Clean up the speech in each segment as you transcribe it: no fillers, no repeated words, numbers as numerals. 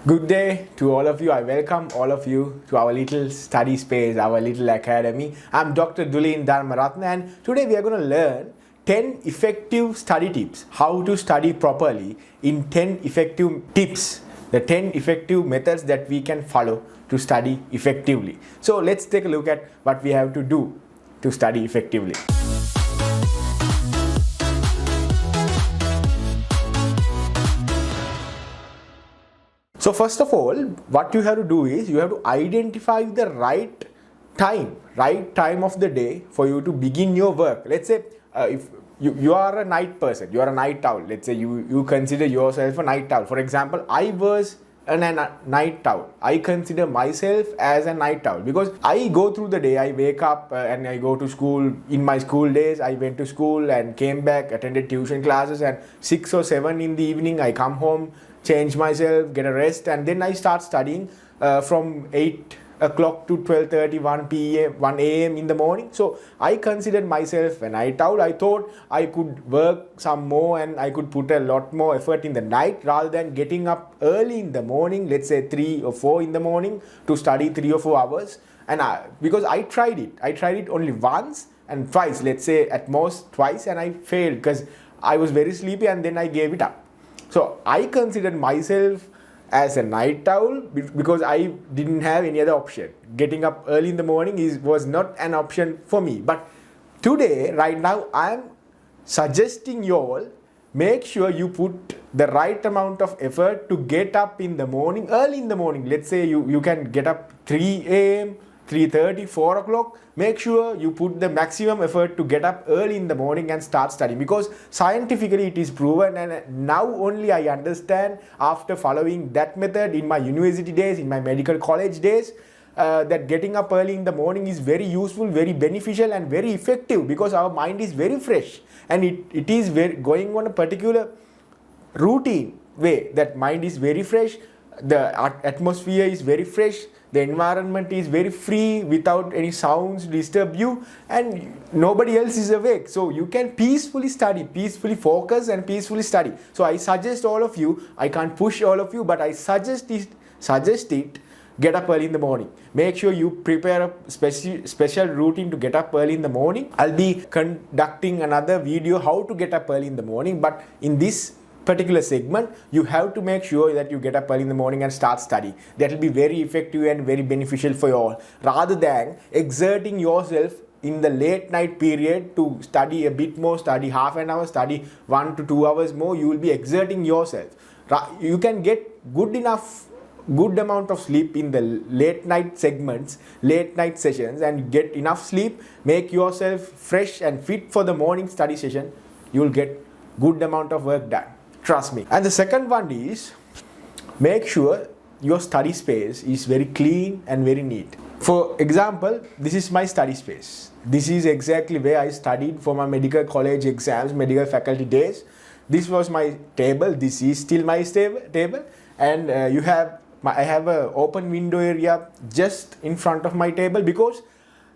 Good day to all of you. I welcome all of you to our little study space, our little academy. I'm Dr. Duleen Dharmaratne, and today we are going to learn 10 effective study tips. How to study properly in 10 effective tips. The 10 effective methods that we can follow to study effectively. So let's take a look at what we have to do to study effectively. So first of all, what you have to do is you have to identify the right time of the day for you to begin your work. Let's say if you are a night person, you are a night owl. Let's say you consider yourself a night owl. For example, I was a night owl. I consider myself as a night owl because I go through the day. I wake up and I go to school. In my school days, I went to school and came back, attended tuition classes, and 6 or 7 in the evening, I come home, change myself, get a rest, and then I start studying from 8 o'clock to 12:30, 1 a.m. in the morning. So I considered myself a night owl. I thought I could work some more and I could put a lot more effort in the night rather than getting up early in the morning, let's say 3 or 4 in the morning, to study 3 or 4 hours. And because I tried it only once and twice, let's say at most twice, and I failed because I was very sleepy and then I gave it up. So I considered myself as a night owl because I didn't have any other option. Getting up early in the morning was not an option for me. But today, right now, I am suggesting you all, make sure you put the right amount of effort to get up in the morning, early in the morning. Let's say you can get up 3 a.m., 3:30, 4 o'clock. Make sure you put the maximum effort to get up early in the morning and start studying, because scientifically it is proven, and now only I understand after following that method in my university days, in my medical college days, that getting up early in the morning is very useful, very beneficial and very effective, because our mind is very fresh and it is going on a particular routine way. That mind is very fresh, the atmosphere is very fresh, the environment is very free without any sounds disturb you, and nobody else is awake. So you can peacefully study, peacefully focus and peacefully study. So I suggest all of you, I can't push all of you, but I suggest it, get up early in the morning. Make sure you prepare a special routine to get up early in the morning. I'll be conducting another video how to get up early in the morning, but in this particular segment, you have to make sure that you get up early in the morning and start studying. That will be very effective and very beneficial for you all, rather than exerting yourself in the late night period to study a bit more, study half an hour, study 1 to 2 hours more. You will be exerting yourself. You can get good amount of sleep in the late night segments, late night sessions, and get enough sleep, make yourself fresh and fit for the morning study session. You will get good amount of work done. Trust me. And the second one is, make sure your study space is very clean and very neat. For example, this is my study space. This is exactly where I studied for my medical college exams, medical faculty days. This was my table. This is still my table. And I have an open window area just in front of my table, because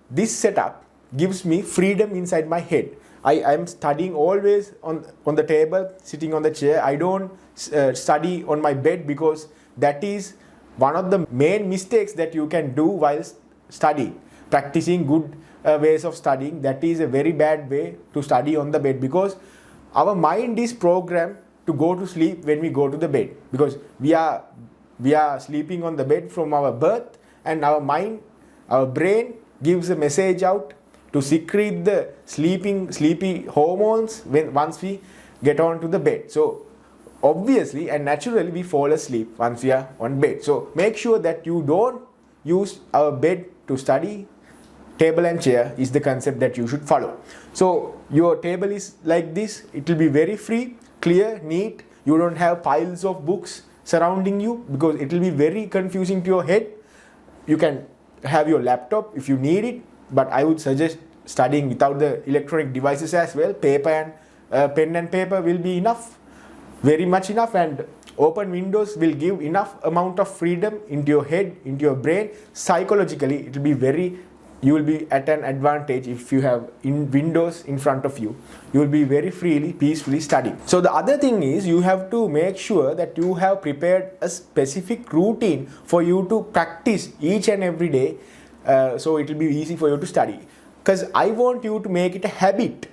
this setup gives me freedom inside my head. I am studying always on the table, sitting on the chair. I don't study on my bed, because that is one of the main mistakes that you can do while studying. Practicing good ways of studying, that is a very bad way to study on the bed, because our mind is programmed to go to sleep when we go to the bed, because we are sleeping on the bed from our birth, and our brain gives a message out to secrete the sleepy hormones once we get onto the bed. So obviously and naturally we fall asleep once we are on bed. So make sure that you don't use our bed to study. Table and chair is the concept that you should follow. So your table is like this. It will be very free, clear, neat. You don't have piles of books surrounding you, because it will be very confusing to your head. You can have your laptop if you need it, but I would suggest studying without the electronic devices as well. Paper and pen and paper will be enough, very much enough, and open windows will give enough amount of freedom into your head, into your brain. Psychologically, it will be very you will be at an advantage if you have windows in front of you. You will be very freely, peacefully studying. So the other thing is, you have to make sure that you have prepared a specific routine for you to practice each and every day, so it will be easy for you to study. Because I want you to make it a habit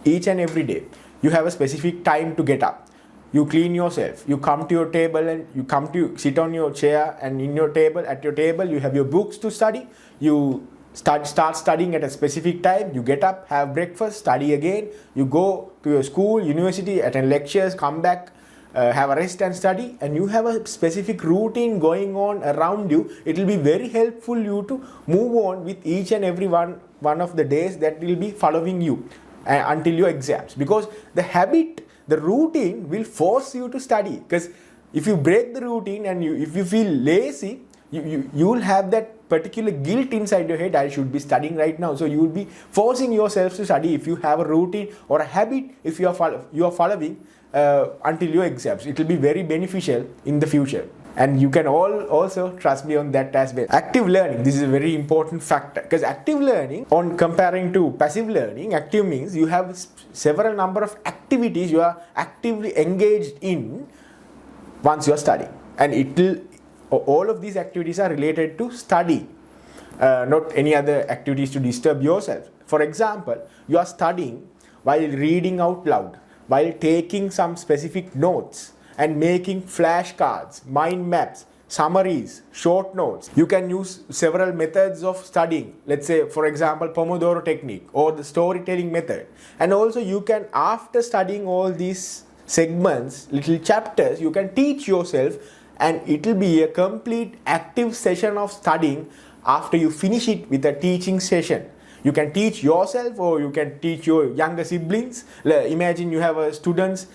each and every day. You have a specific time to get up. You clean yourself, you come to your table and you come to sit on your chair, and at your table you have your books to study. You start studying at a specific time. You get up, have breakfast, study again. You go to your school, university, attend lectures, come back, have a rest and study, and you have a specific routine going on around you. It will be very helpful you to move on with each and every one of the days that will be following you until your exams, because the habit, the routine will force you to study. Because if you break the routine and if you feel lazy, you will have that particular guilt inside your head. I should be studying right now. So you will be forcing yourself to study if you have a routine or a habit. If you are following until your exams, it will be very beneficial in the future. And you can also trust me on that as well. Active learning, this is a very important factor, because active learning, on comparing to passive learning, active means you have several number of activities you are actively engaged in once you are studying, and all of these activities are related to study, not any other activities to disturb yourself. For example, you are studying while reading out loud, while taking some specific notes, and making flashcards, mind maps, summaries, short notes. You can use several methods of studying. Let's say, for example, Pomodoro technique or the storytelling method. And also you can, after studying all these segments, little chapters, you can teach yourself, and it will be a complete active session of studying after you finish it with a teaching session. You can teach yourself, or you can teach your younger siblings. Imagine you have students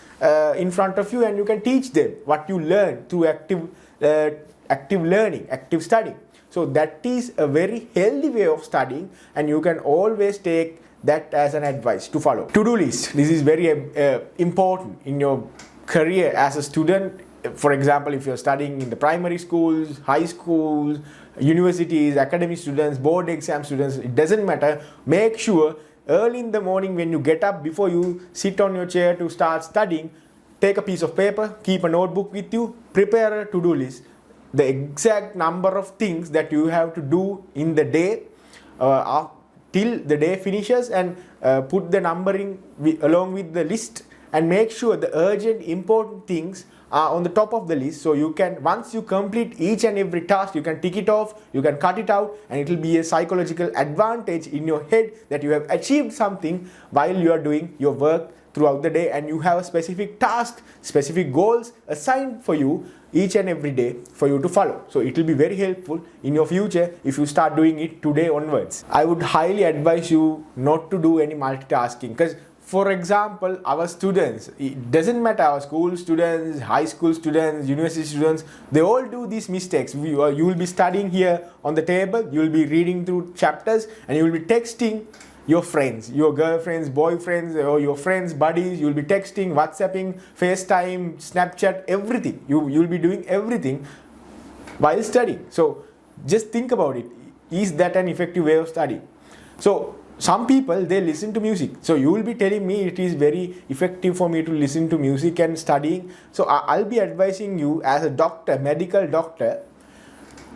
in front of you, and you can teach them what you learn through active learning, active studying. So that is a very healthy way of studying, and you can always take that as an advice to follow. To-do list. This is very important in your career as a student. For example, if you're studying in the primary schools, high schools, universities, academic students, board exam students, it doesn't matter. Make sure early in the morning when you get up, before you sit on your chair to start studying, take a piece of paper, keep a notebook with you, prepare a to-do list. The exact number of things that you have to do in the day till the day finishes, and put the numbering along with the list, and make sure the urgent, important things on the top of the list. So you can, once you complete each and every task, you can tick it off, you can cut it out, and it will be a psychological advantage in your head that you have achieved something while you are doing your work throughout the day, and you have a specific task, specific goals assigned for you each and every day for you to follow. So it will be very helpful in your future if you start doing it today onwards. I would highly advise you not to do any multitasking, because for example, our students, it doesn't matter, our school students, high school students, university students, they all do these mistakes. You will be studying here on the table, you will be reading through chapters, and you will be texting your friends, your girlfriends, boyfriends, or your friends, buddies. You will be texting, WhatsApping, FaceTime, Snapchat, everything. You will be doing everything while studying. So just think about it. Is that an effective way of studying? So some people, they listen to music. So you will be telling me it is very effective for me to listen to music and studying. So I'll be advising you as a doctor, medical doctor,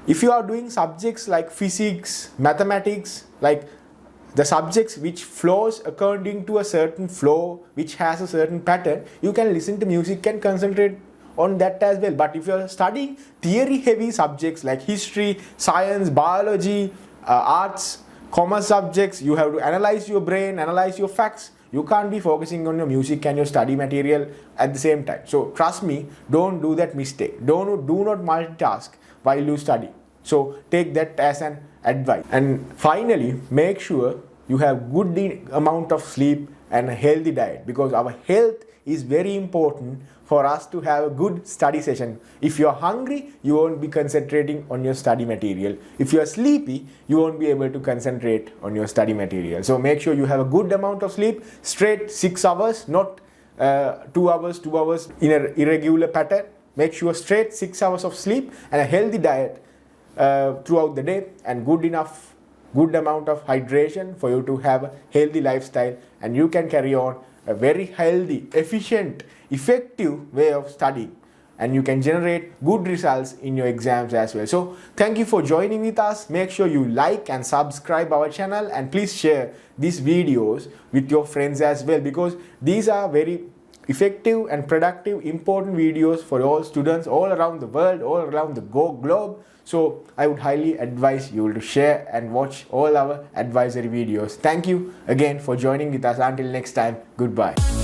if you are doing subjects like physics, mathematics, like the subjects which flows according to a certain flow, which has a certain pattern, you can listen to music and concentrate on that as well. But if you are studying theory heavy subjects like history, science, biology, arts, commerce subjects, you have to analyze your brain, analyze your facts. You can't be focusing on your music and your study material at the same time. So trust me, don't do that mistake. Do not multitask while you study. So take that as an advice. And finally, make sure you have good amount of sleep and a healthy diet, because our health is very important for us to have a good study session. If you are hungry, you won't be concentrating on your study material. If you are sleepy, you won't be able to concentrate on your study material. So make sure you have a good amount of sleep, straight 6 hours, not 2 hours in an irregular pattern. Make sure straight 6 hours of sleep and a healthy diet throughout the day, and good enough good amount of hydration for you to have a healthy lifestyle, and you can carry on a very healthy, efficient, effective way of studying, and you can generate good results in your exams as well. So thank you for joining with us. Make sure you like and subscribe our channel, and please share these videos with your friends as well, because these are very effective and productive, important videos for all students all around the world, all around the globe. So I would highly advise you to share and watch all our advisory videos. Thank you again for joining with us. Until next time, goodbye.